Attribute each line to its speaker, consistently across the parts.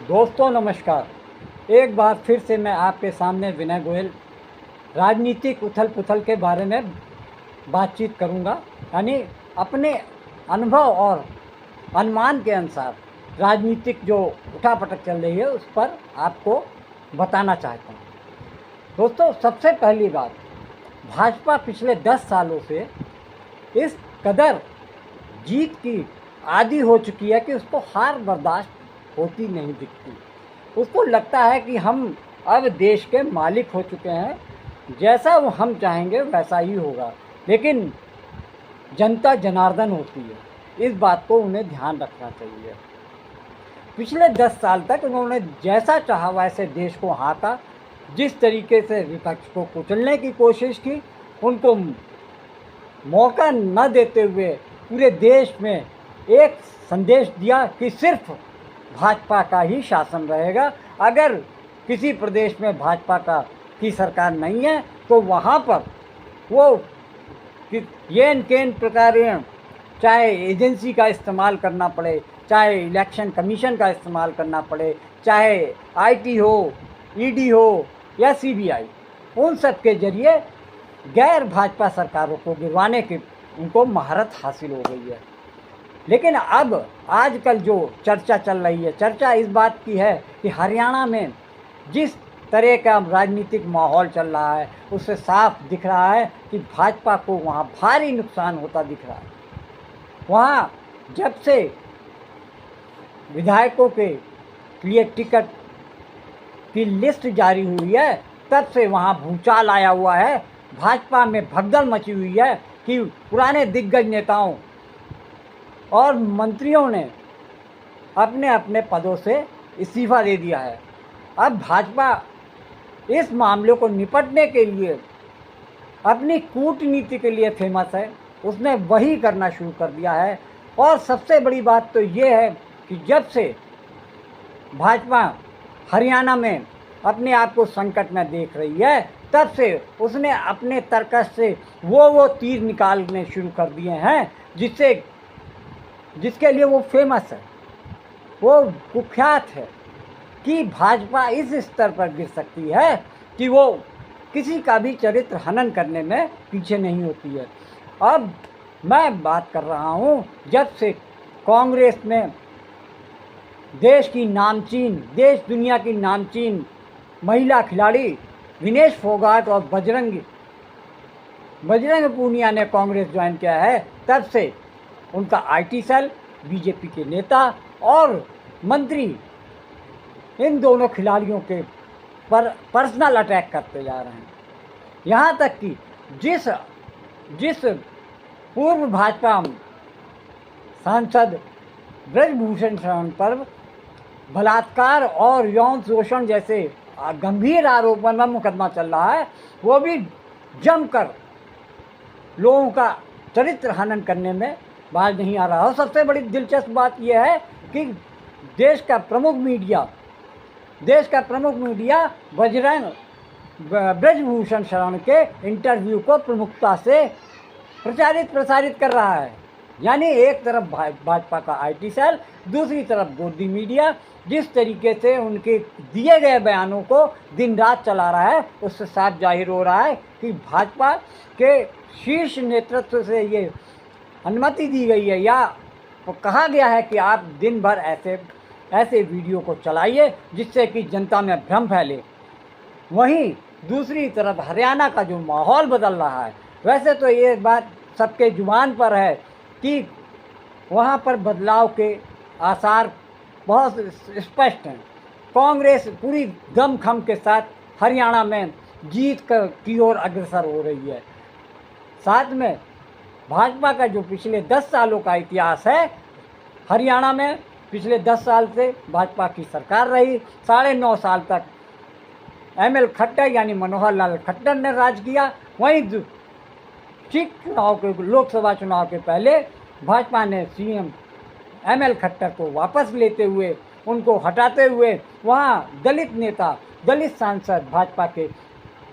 Speaker 1: दोस्तों नमस्कार। एक बार फिर से मैं आपके सामने विनय गोयल राजनीतिक उथल पुथल के बारे में बातचीत करूंगा। यानी अपने अनुभव और अनुमान के अनुसार राजनीतिक जो उठापटक चल रही है उस पर आपको बताना चाहता हूँ। दोस्तों, सबसे पहली बात, भाजपा पिछले 10 सालों से इस कदर जीत की आदी हो चुकी है कि उसको हार बर्दाश्त होती नहीं दिखती। उसको लगता है कि हम अब देश के मालिक हो चुके हैं, जैसा वो हम चाहेंगे वैसा ही होगा। लेकिन जनता जनार्दन होती है, इस बात को उन्हें ध्यान रखना चाहिए। पिछले 10 साल तक उन्होंने जैसा चाहा वैसे देश को हाँका, जिस तरीके से विपक्ष को कुचलने की कोशिश की, उनको मौका न देते हुए पूरे देश में एक संदेश दिया कि सिर्फ भाजपा का ही शासन रहेगा। अगर किसी प्रदेश में भाजपा की सरकार नहीं है तो वहाँ पर वो येन केन प्रकार, चाहे एजेंसी का इस्तेमाल करना पड़े, चाहे इलेक्शन कमीशन का इस्तेमाल करना पड़े, चाहे आईटी हो, ईडी हो या सीबीआई, उन सब के जरिए गैर भाजपा सरकारों को गिरवाने की उनको महारत हासिल हो गई है। लेकिन अब आजकल जो चर्चा चल रही है, चर्चा इस बात की है कि हरियाणा में जिस तरह का राजनीतिक माहौल चल रहा है उससे साफ दिख रहा है कि भाजपा को वहाँ भारी नुकसान होता दिख रहा है। वहाँ जब से विधायकों के लिए टिकट की लिस्ट जारी हुई है तब से वहाँ भूचाल आया हुआ है। भाजपा में भगदड़ मची हुई है कि पुराने दिग्गज नेताओं और मंत्रियों ने अपने अपने पदों से इस्तीफा दे दिया है। अब भाजपा इस मामले को निपटने के लिए अपनी कूटनीति के लिए फेमस है, उसने वही करना शुरू कर दिया है। और सबसे बड़ी बात तो ये है कि जब से भाजपा हरियाणा में अपने आप को संकट में देख रही है तब से उसने अपने तर्कश से वो तीर निकालने शुरू कर दिए हैं जिसके लिए वो फेमस है, वो कुख्यात है कि भाजपा इस स्तर पर गिर सकती है कि वो किसी का भी चरित्र हनन करने में पीछे नहीं होती है। अब मैं बात कर रहा हूँ जब से कांग्रेस में देश दुनिया की नामचीन महिला खिलाड़ी विनेश फोगाट और बजरंग पूनिया ने कांग्रेस ज्वाइन किया है, तब से उनका आईटी सेल, बीजेपी के नेता और मंत्री इन दोनों खिलाड़ियों के पर पर्सनल अटैक करते जा रहे हैं। यहाँ तक कि जिस पूर्व भाजपा सांसद ब्रजभूषण शरण पर बलात्कार और यौन शोषण जैसे गंभीर आरोपों में मुकदमा चल रहा है, वो भी जमकर लोगों का चरित्र हनन करने में बाज नहीं आ रहा। और सबसे बड़ी दिलचस्प बात यह है कि देश का प्रमुख मीडिया ब्रजभूषण शरण के इंटरव्यू को प्रमुखता से प्रसारित कर रहा है। यानी एक तरफ भाजपा का आईटी सेल, दूसरी तरफ गोदी मीडिया जिस तरीके से उनके दिए गए बयानों को दिन रात चला रहा है, उससे साफ जाहिर हो रहा है कि भाजपा के शीर्ष नेतृत्व से ये अनुमति दी गई है या कहा गया है कि आप दिन भर ऐसे वीडियो को चलाइए जिससे कि जनता में भ्रम फैले। वहीं दूसरी तरफ हरियाणा का जो माहौल बदल रहा है, वैसे तो ये बात सबके जुबान पर है कि वहाँ पर बदलाव के आसार बहुत स्पष्ट हैं। कांग्रेस पूरी दमखम के साथ हरियाणा में जीत की ओर अग्रसर हो रही है। साथ में भाजपा का जो पिछले 10 सालों का इतिहास है, हरियाणा में पिछले 10 साल से भाजपा की सरकार रही। 9.5 साल तक एमएल खट्टर यानी मनोहर लाल खट्टर ने राज किया। वहीं लोकसभा चुनाव के पहले भाजपा ने सीएम एमएल खट्टर को वापस लेते हुए, उनको हटाते हुए वहाँ दलित सांसद भाजपा के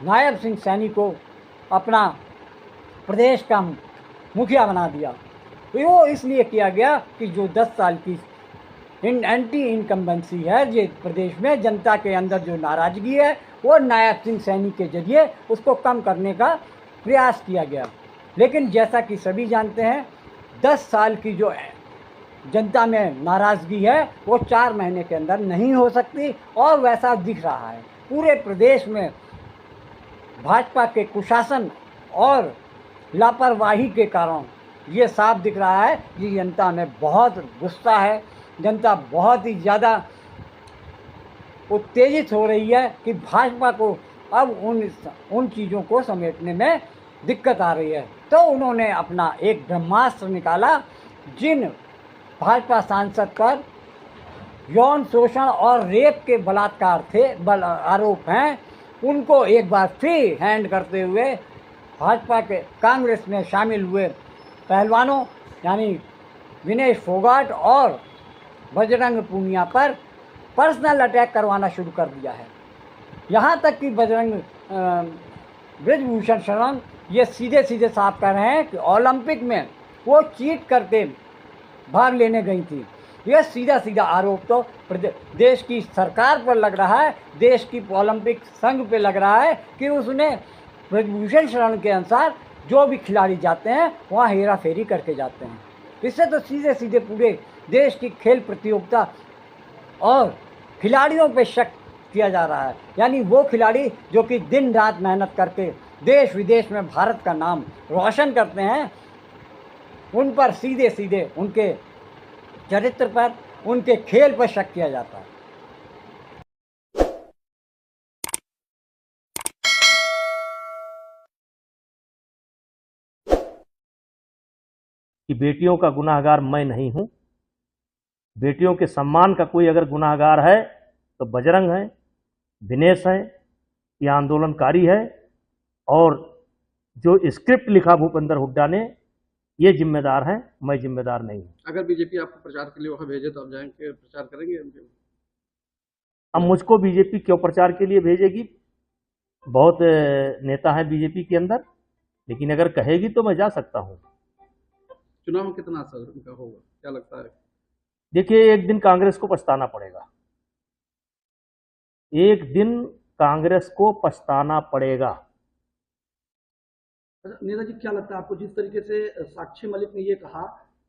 Speaker 1: नायब सिंह सैनी को अपना प्रदेश का मुखिया बना दिया। तो वो इसलिए किया गया कि जो 10 साल की एंटी इनकम्बेंसी है जो प्रदेश में जनता के अंदर जो नाराजगी है वो नायब सिंह सैनी के जरिए उसको कम करने का प्रयास किया गया। लेकिन जैसा कि सभी जानते हैं 10 साल की जो जनता में नाराज़गी है वो 4 महीने के अंदर नहीं हो सकती और वैसा दिख रहा है। पूरे प्रदेश में भाजपा के कुशासन और लापरवाही के कारण ये साफ दिख रहा है कि जनता में बहुत गुस्सा है, जनता बहुत ही ज़्यादा उत्तेजित हो रही है कि भाजपा को अब उन चीज़ों को समेटने में दिक्कत आ रही है। तो उन्होंने अपना एक ब्रह्मास्त्र निकाला। जिन भाजपा सांसद पर यौन शोषण और रेप के बलात्कार आरोप हैं उनको एक बार फ्री हैंड करते हुए भाजपा के कांग्रेस में शामिल हुए पहलवानों यानी विनेश फोगाट और बजरंग पूनिया पर पर्सनल अटैक करवाना शुरू कर दिया है। यहाँ तक कि ब्रजभूषण शरण ये सीधे सीधे साफ कर रहे हैं कि ओलंपिक में वो चीट करके भाग लेने गई थी। यह सीधा सीधा आरोप तो देश की सरकार पर लग रहा है, देश की ओलंपिक संघ पे लग रहा है कि उसने ब्रजभूषण शरण के अनुसार जो भी खिलाड़ी जाते हैं वहाँ हेरा फेरी करके जाते हैं। इससे तो सीधे सीधे पूरे देश की खेल प्रतियोगिता और खिलाड़ियों पे शक किया जा रहा है। यानी वो खिलाड़ी जो कि दिन रात मेहनत करके देश विदेश में भारत का नाम रोशन करते हैं उन पर सीधे सीधे उनके चरित्र पर, उनके खेल पर शक किया जाता है।
Speaker 2: कि बेटियों का गुनाहगार मैं नहीं हूं, बेटियों के सम्मान का कोई अगर गुनाहगार है तो बजरंग है, दिनेश है, ये आंदोलनकारी है और जो स्क्रिप्ट लिखा भूपेंद्र हुड्डा ने ये जिम्मेदार है, मैं जिम्मेदार नहीं हूं।
Speaker 3: अगर बीजेपी आपको प्रचार के लिए वहां भेजे तो आप जाएंगे, प्रचार करेंगे?
Speaker 2: अब मुझको बीजेपी क्यों प्रचार के लिए भेजेगी? बहुत नेता हैं बीजेपी के अंदर, लेकिन अगर कहेगी तो मैं जा सकता हूं।
Speaker 3: चुनाव में कितना असर उनका होगा, क्या लगता है?
Speaker 2: देखिए, एक दिन कांग्रेस को पछताना पड़ेगा, एक दिन कांग्रेस को पछताना पड़ेगा।
Speaker 3: नीरज जी, क्या लगता है आपको, जिस तरीके से साक्षी मलिक ने ये कहा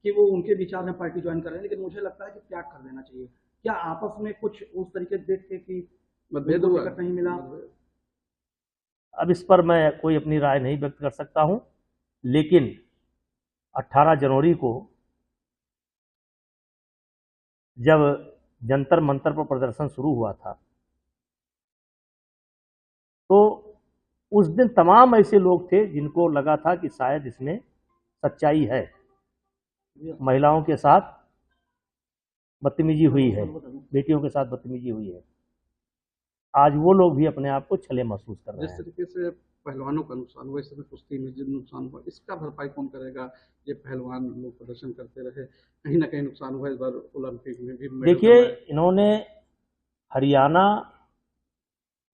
Speaker 3: कि वो उनके विचार में पार्टी ज्वाइन कर रहे हैं, लेकिन मुझे लगता है कि त्याग कर देना चाहिए, क्या आपस में कुछ उस तरीके से देख के कि मतभेद हुआ, नहीं मिला?
Speaker 2: अब इस पर मैं कोई अपनी राय नहीं व्यक्त कर सकता हूं, लेकिन 18 जनवरी को जब जंतर मंतर पर प्रदर्शन शुरू हुआ था तो उस दिन तमाम ऐसे लोग थे जिनको लगा था कि शायद इसमें सच्चाई है, महिलाओं के साथ बदतमीजी हुई है, बेटियों के साथ बदतमीजी हुई है। आज वो लोग भी अपने आप को छले महसूस कर रहे हैं।
Speaker 3: जिस तरीके से पहलवानों का नुकसान हुआ, इस तरह कुश्ती में जो नुकसान हुआ, इसका भरपाई कौन करेगा? ये पहलवान लोग प्रदर्शन करते रहे, कहीं ना कहीं नुकसान हुआ। इस बार ओलंपिक में भी
Speaker 2: देखिए, इन्होंने हरियाणा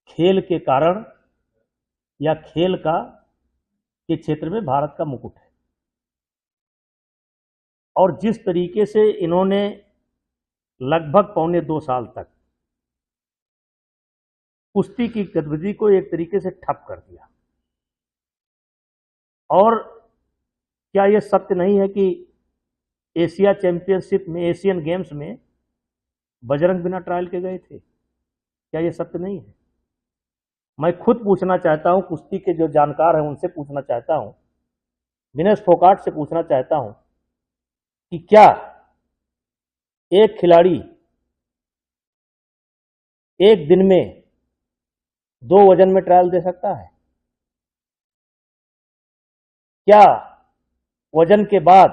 Speaker 2: खेल के कारण या खेल का के क्षेत्र में भारत का मुकुट है, और जिस तरीके से इन्होंने लगभग पौने 2 साल तक कुश्ती की गतिविधि को एक तरीके से ठप कर दिया, और क्या यह सत्य नहीं है कि एशिया चैंपियनशिप में, एशियन गेम्स में बजरंग बिना ट्रायल के गए थे? क्या यह सत्य नहीं है? मैं खुद पूछना चाहता हूं, कुश्ती के जो जानकार हैं उनसे पूछना चाहता हूं, विनेश फोगाट से पूछना चाहता हूं कि क्या एक खिलाड़ी एक दिन में 2 वजन में ट्रायल दे सकता है? क्या वजन के बाद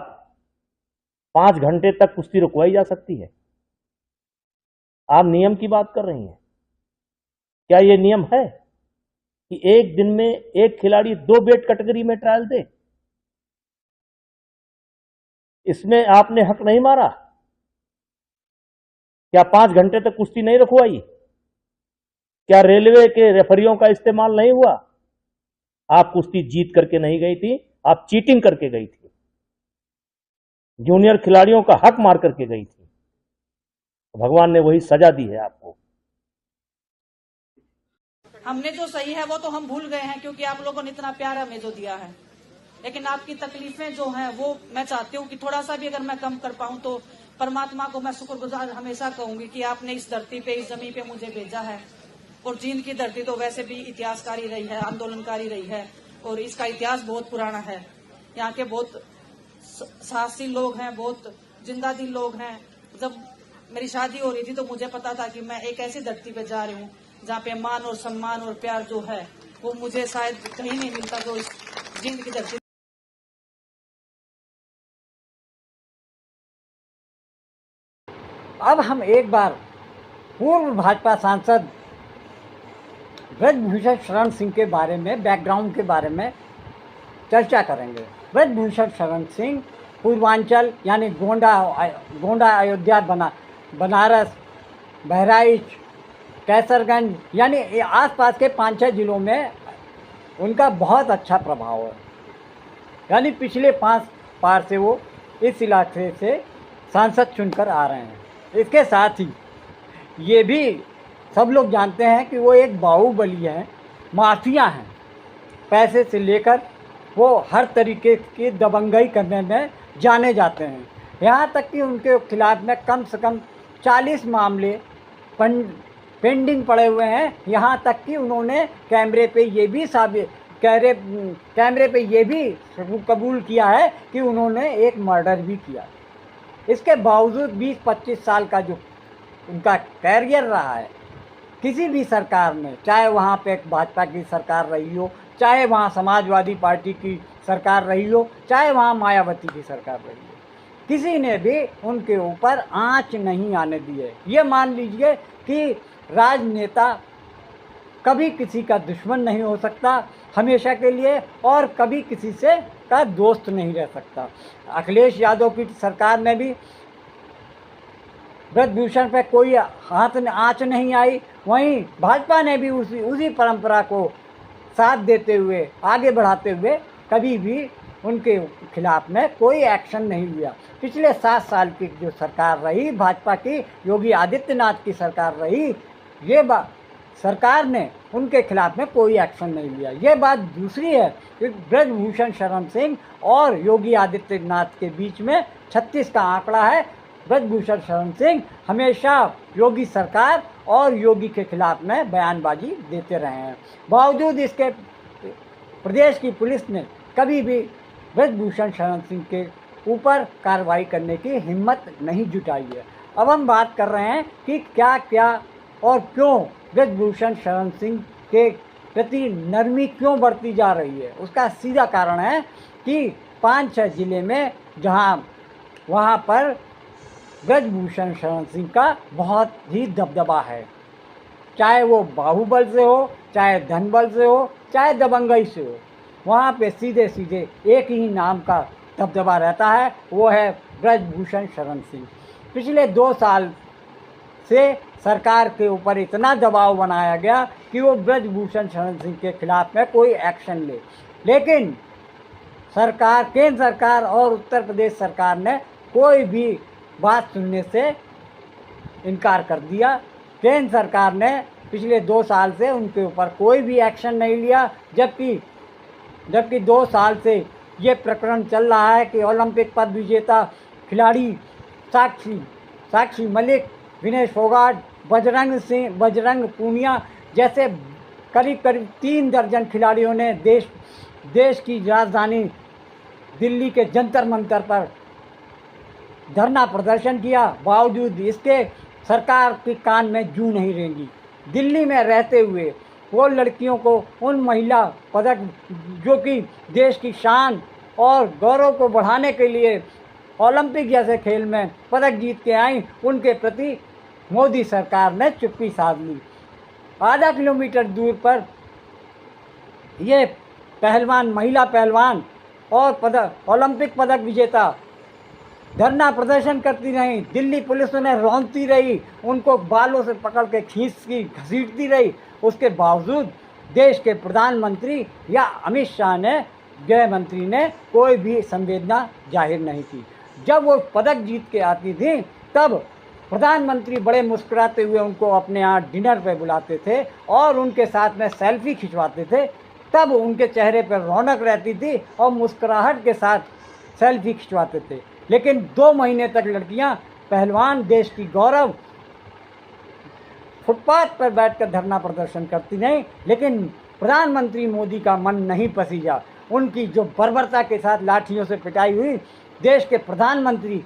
Speaker 2: 5 घंटे तक कुश्ती रुकवाई जा सकती है? आप नियम की बात कर रही हैं, क्या यह नियम है कि एक दिन में एक खिलाड़ी 2 वेट कैटेगरी में ट्रायल दे? इसमें आपने हक नहीं मारा? क्या 5 घंटे तक कुश्ती नहीं रखवाई? क्या रेलवे के रेफरियों का इस्तेमाल नहीं हुआ? आप कुश्ती जीत करके नहीं गई थी, आप चीटिंग करके गई थी, जूनियर खिलाड़ियों का हक मार करके गई थी। भगवान ने वही सजा दी है आपको।
Speaker 4: हमने जो सही है वो तो हम भूल गए हैं, क्योंकि आप लोगों ने इतना प्यार हमें जो दिया है। लेकिन आपकी तकलीफें जो हैं वो मैं चाहती हूँ कि थोड़ा सा भी अगर मैं कम कर पाऊँ तो परमात्मा को मैं शुक्रगुजार हमेशा कहूंगी कि आपने इस धरती पे, इस जमीन पे मुझे भेजा है। और जींद की धरती तो वैसे भी इतिहासकारी रही है, आंदोलनकारी रही है, और इसका इतिहास बहुत पुराना है। यहाँ के बहुत साहसी लोग हैं, बहुत जिंदा दिल लोग हैं। जब मेरी शादी हो रही थी तो मुझे पता था कि मैं एक ऐसी धरती पे जा रही हूँ जहाँ पे मान और सम्मान और प्यार जो है वो मुझे शायद कहीं नहीं मिलता, जो इस जींद की धरती।
Speaker 1: अब हम एक बार पूर्व भाजपा सांसद ब्रजभूषण शरण सिंह के बारे में, बैकग्राउंड के बारे में चर्चा करेंगे। ब्रजभूषण शरण सिंह पूर्वांचल यानी गोंडा, अयोध्या, बनारस, बहराइच, कैसरगंज यानी आसपास के 5-6 जिलों में उनका बहुत अच्छा प्रभाव है। यानी पिछले 5 बार से वो इस इलाके से सांसद चुनकर आ रहे हैं। इसके साथ ही ये भी सब लोग जानते हैं कि वो एक बाहुबली हैं, माफिया हैं। पैसे से लेकर वो हर तरीके की दबंगई करने में जाने जाते हैं। यहाँ तक कि उनके खिलाफ में कम से कम 40 मामले पेंडिंग पड़े हुए हैं। यहाँ तक कि उन्होंने कैमरे पे ये भी कबूल किया है कि उन्होंने एक मर्डर भी किया। इसके बावजूद 20-25 साल का जो उनका कैरियर रहा है, किसी भी सरकार में, चाहे वहाँ पे भाजपा की सरकार रही हो, चाहे वहाँ समाजवादी पार्टी की सरकार रही हो, चाहे वहाँ मायावती की सरकार रही हो, किसी ने भी उनके ऊपर आंच नहीं आने दी है। ये मान लीजिए कि राजनेता कभी किसी का दुश्मन नहीं हो सकता हमेशा के लिए, और कभी किसी से का दोस्त नहीं रह सकता। अखिलेश यादव की सरकार में भी ब्रजभूषण पे कोई आंच नहीं आई। वहीं भाजपा ने भी उसी परंपरा को साथ देते हुए, आगे बढ़ाते हुए कभी भी उनके खिलाफ में कोई एक्शन नहीं लिया। पिछले 7 साल की जो सरकार रही भाजपा की, योगी आदित्यनाथ की सरकार रही, ये सरकार ने उनके खिलाफ में कोई एक्शन नहीं लिया। ये बात दूसरी है कि ब्रजभूषण शरण सिंह और योगी आदित्यनाथ के बीच में 36 का आंकड़ा है। ब्रजभूषण शरण सिंह हमेशा योगी सरकार और योगी के खिलाफ में बयानबाजी देते रहे हैं। बावजूद इसके प्रदेश की पुलिस ने कभी भी ब्रजभूषण शरण सिंह के ऊपर कार्रवाई करने की हिम्मत नहीं जुटाई है। अब हम बात कर रहे हैं कि क्या क्या और क्यों ब्रजभूषण शरण सिंह के प्रति नरमी क्यों बढ़ती जा रही है। उसका सीधा कारण है कि 5-6 जिले में जहां वहां पर ब्रजभूषण शरण सिंह का बहुत ही दबदबा है, चाहे वो बाहुबल से हो, चाहे धनबल से हो, चाहे दबंगई से हो, वहाँ पे सीधे सीधे एक ही नाम का दबदबा रहता है, वो है ब्रजभूषण शरण सिंह। पिछले 2 साल से सरकार के ऊपर इतना दबाव बनाया गया कि वो ब्रजभूषण शरण सिंह के खिलाफ में कोई एक्शन ले, लेकिन सरकार, केंद्र सरकार और उत्तर प्रदेश सरकार ने कोई भी बात सुनने से इनकार कर दिया। केंद्र सरकार ने पिछले 2 साल से उनके ऊपर कोई भी एक्शन नहीं लिया, जबकि 2 साल से ये प्रकरण चल रहा है कि ओलंपिक पद विजेता खिलाड़ी साक्षी मलिक, विनेश फोगाट, बजरंग पूनिया जैसे करीब 3 दर्जन खिलाड़ियों ने देश की राजधानी दिल्ली के जंतर मंतर पर धरना प्रदर्शन किया। बावजूद इसके सरकार के कान में जूं नहीं रेंगी। दिल्ली में रहते हुए वो लड़कियों को उन महिला पदक, जो कि देश की शान और गौरव को बढ़ाने के लिए ओलंपिक जैसे खेल में पदक जीत के आई, उनके प्रति मोदी सरकार ने चुप्पी साध ली। आधा किलोमीटर दूर पर ये महिला पहलवान और ओलंपिक पदक विजेता धरना प्रदर्शन करती रही। दिल्ली पुलिस उन्हें रौंदती रही, उनको बालों से पकड़ के घसीटती रही। उसके बावजूद देश के प्रधानमंत्री या अमित शाह ने, गृह मंत्री ने कोई भी संवेदना जाहिर नहीं की। जब वो पदक जीत के आती थी तब प्रधानमंत्री बड़े मुस्कुराते हुए उनको अपने यहाँ डिनर पे बुलाते थे और उनके साथ में सेल्फी खिंचवाते थे, तब उनके चेहरे पर रौनक रहती थी और मुस्कुराहट के साथ सेल्फी खिंचवाते थे। लेकिन 2 महीने तक लड़कियां पहलवान देश की गौरव फुटपाथ पर बैठकर धरना प्रदर्शन करती नहीं, लेकिन प्रधानमंत्री मोदी का मन नहीं पसीजा। उनकी जो बर्बरता के साथ लाठियों से पिटाई हुई, देश के प्रधानमंत्री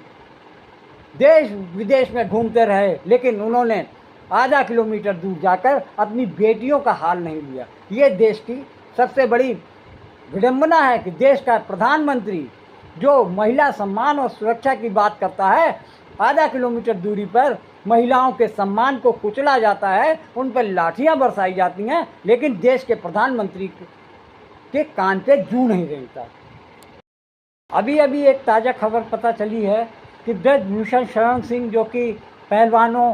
Speaker 1: देश विदेश में घूमते रहे, लेकिन उन्होंने आधा किलोमीटर दूर जाकर अपनी बेटियों का हाल नहीं लिया। ये देश की सबसे बड़ी विडंबना है कि देश का प्रधानमंत्री जो महिला सम्मान और सुरक्षा की बात करता है, आधा किलोमीटर दूरी पर महिलाओं के सम्मान को कुचला जाता है, उन पर लाठियां बरसाई जाती हैं, लेकिन देश के प्रधानमंत्री के कान पे जूं नहीं रेंगता। अभी अभी एक ताज़ा खबर पता चली है कि ब्रजभूषण शरण सिंह, जो कि पहलवानों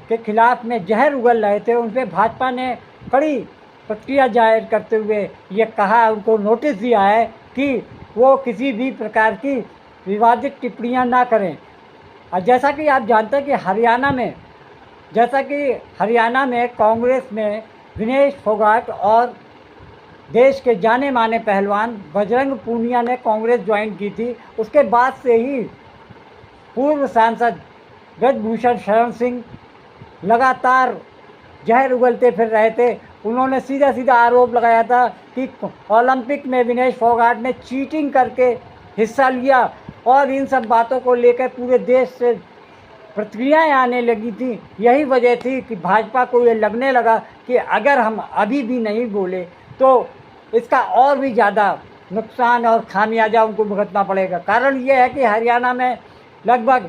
Speaker 1: के खिलाफ में जहर उगल रहे थे, उन पर भाजपा ने कड़ी प्रतिक्रिया जाहिर करते हुए ये कहा, उनको नोटिस दिया है कि वो किसी भी प्रकार की विवादित टिप्पणियां ना करें। और जैसा कि आप जानते हैं कि हरियाणा में कांग्रेस में विनेश फोगाट और देश के जाने माने पहलवान बजरंग पूनिया ने कांग्रेस ज्वाइन की थी। उसके बाद से ही पूर्व सांसद ब्रजभूषण शरण सिंह लगातार जहर उगलते फिर रहे थे। उन्होंने सीधा सीधा आरोप लगाया था कि ओलंपिक में विनेश फोगाट ने चीटिंग करके हिस्सा लिया, और इन सब बातों को लेकर पूरे देश से प्रतिक्रियाएं आने लगी थी। यही वजह थी कि भाजपा को ये लगने लगा कि अगर हम अभी भी नहीं बोले तो इसका और भी ज़्यादा नुकसान और खामियाजा उनको भुगतना पड़ेगा। कारण ये है कि हरियाणा में लगभग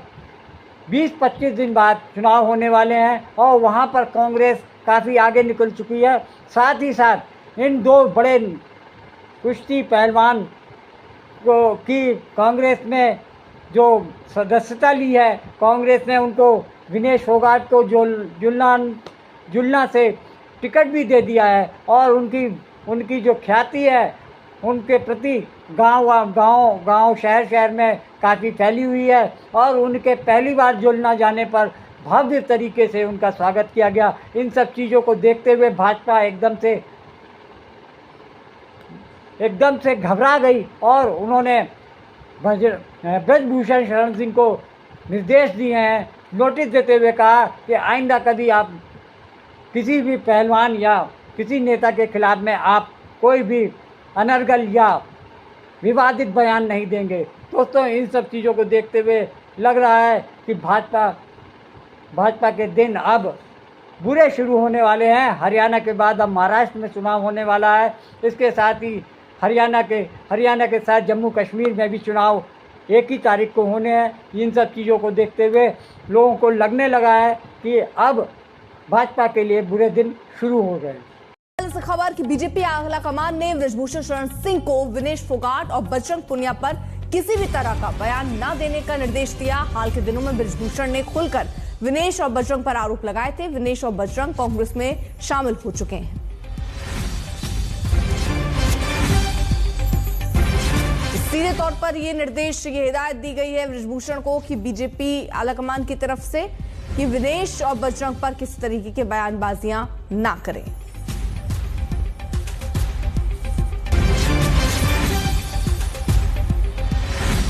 Speaker 1: 20-25 दिन बाद चुनाव होने वाले हैं और वहाँ पर कांग्रेस काफ़ी आगे निकल चुकी है। साथ ही साथ इन 2 बड़े कुश्ती पहलवान को की कांग्रेस में जो सदस्यता ली है, कांग्रेस ने उनको विनेश फोगाट को जुलना से टिकट भी दे दिया है, और उनकी जो ख्याति है उनके प्रति गांव शहर में काफ़ी फैली हुई है, और उनके पहली बार जुलना जाने पर भव्य तरीके से उनका स्वागत किया गया। इन सब चीज़ों को देखते हुए भाजपा एकदम से घबरा गई और उन्होंने ब्रजभूषण शरण सिंह को निर्देश दिए हैं, नोटिस देते हुए कहा कि आइंदा कभी आप किसी भी पहलवान या किसी नेता के खिलाफ में आप कोई भी अनर्गल या विवादित बयान नहीं देंगे। दोस्तों, इन सब चीज़ों को देखते हुए लग रहा है कि भाजपा के दिन अब बुरे शुरू होने वाले हैं। हरियाणा के बाद अब महाराष्ट्र में चुनाव होने वाला है। इसके साथ ही हरियाणा के साथ जम्मू कश्मीर में भी चुनाव 1 ही तारीख को होने हैं। इन सब चीज़ों को देखते हुए लोगों को लगने लगा है कि अब भाजपा के लिए बुरे दिन शुरू हो गए।
Speaker 5: इस खबर की बीजेपी आला कमान ने ब्रजभूषण शरण सिंह को विनेश फोगाट और बजरंग पूनिया पर किसी भी तरह का बयान न देने का निर्देश दिया। हाल के दिनों में ब्रजभूषण ने खुलकर विनेश और बजरंग पर आरोप लगाए थे। विनेश और बजरंग कांग्रेस में शामिल हो चुके हैं। सीधे तौर पर ये निर्देश, ये हिदायत दी गई है ब्रजभूषण को कि बीजेपी आलाकमान की तरफ से कि विनेश और बजरंग पर किसी तरीके की बयानबाजियां ना करें।